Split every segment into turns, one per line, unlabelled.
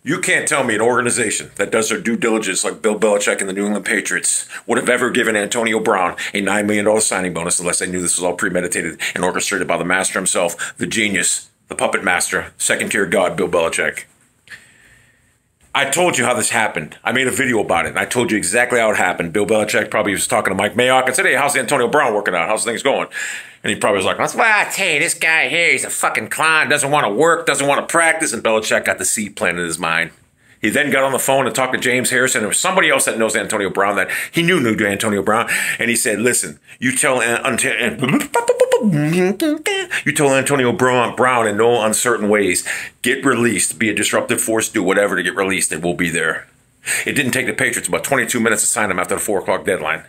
You can't tell me an organization that does their due diligence like Bill Belichick and the New England Patriots would have ever given Antonio Brown a $9 million signing bonus unless they knew this was all premeditated and orchestrated by the master himself, the genius, the puppet master, second-tier god, Bill Belichick. I told you how this happened. I made a video about it, and I told you exactly how it happened. Bill Belichick probably was talking to Mike Mayock and said, hey, how's Antonio Brown working out? How's things going? And he probably was like, well, I tell you, this guy here, he's a fucking clown, doesn't want to work, doesn't want to practice. And Belichick got the seed planted in his mind. He then got on the phone and talked to James Harrison. There was somebody else that knows Antonio Brown that he knew Antonio Brown. And he said, listen, you tell Antonio Brown in no uncertain ways, get released, be a disruptive force, do whatever to get released, and we'll be there. It didn't take the Patriots about 22 minutes to sign him after the 4 o'clock deadline.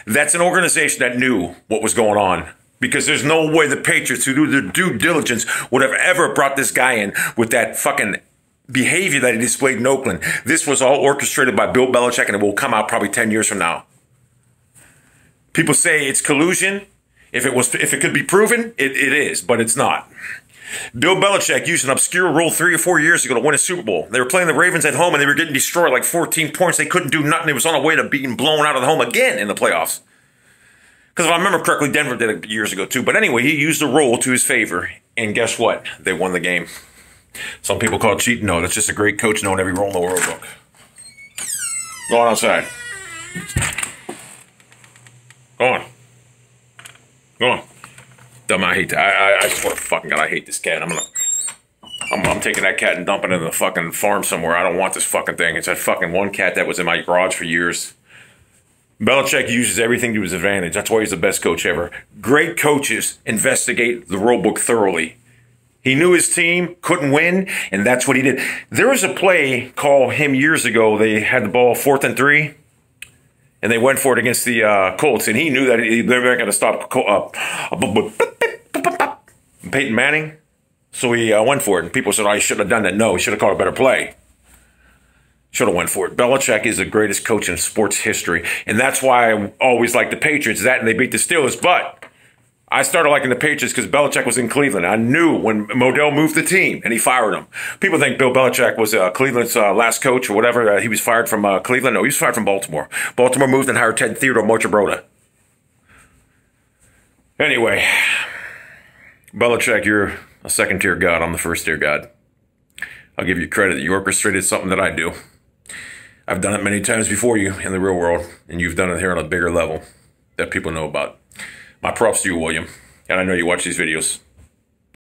That's an organization that knew what was going on. Because there's no way the Patriots, who do their due diligence, would have ever brought this guy in with that fucking behavior that he displayed in Oakland. This was all orchestrated by Bill Belichick, and it will come out probably 10 years from now. People say it's collusion. If it could be proven, it is, but it's not. Bill Belichick used an obscure rule 3 or 4 years ago to win a Super Bowl. They were playing the Ravens at home, and they were getting destroyed like 14 points. They couldn't do nothing. It was on the way to being blown out of the home again in the playoffs. Because if I remember correctly, Denver did it years ago too. But anyway, he used the rule to his favor. And guess what? They won the game. Some people call it cheating. No, that's just a great coach knowing every rule in the rule book. Go on outside. Go on. Go on. Dumb, I hate that. I swear to fucking God, I hate this cat. I'm taking that cat and dumping it in the fucking farm somewhere. I don't want this fucking thing. It's that fucking one cat that was in my garage for years. Belichick uses everything to his advantage. That's why he's the best coach ever. Great coaches investigate the rule book thoroughly. He knew his team couldn't win, and that's what he did. There was a play called him years ago. They had the ball 4th and 3, and they went for it against the Colts, and he knew that they weren't going to stop Peyton Manning, so he went for it. And people said, oh, he shouldn't have done that. No, he should have called a better play. Should have went for it. Belichick is the greatest coach in sports history, and that's why I always like the Patriots. That and they beat the Steelers, but I started liking the Patriots because Belichick was in Cleveland. I knew when Modell moved the team and he fired him. People think Bill Belichick was Cleveland's last coach or whatever. He was fired from Cleveland. No, he was fired from Baltimore. Baltimore moved and hired Ted Theodore Morchibroda. Anyway, Belichick, you're a second-tier god. I'm the first-tier god. I'll give you credit that you orchestrated something that I do. I've done it many times before you in the real world, and you've done it here on a bigger level that people know about. My props to you, William, and I know you watch these videos.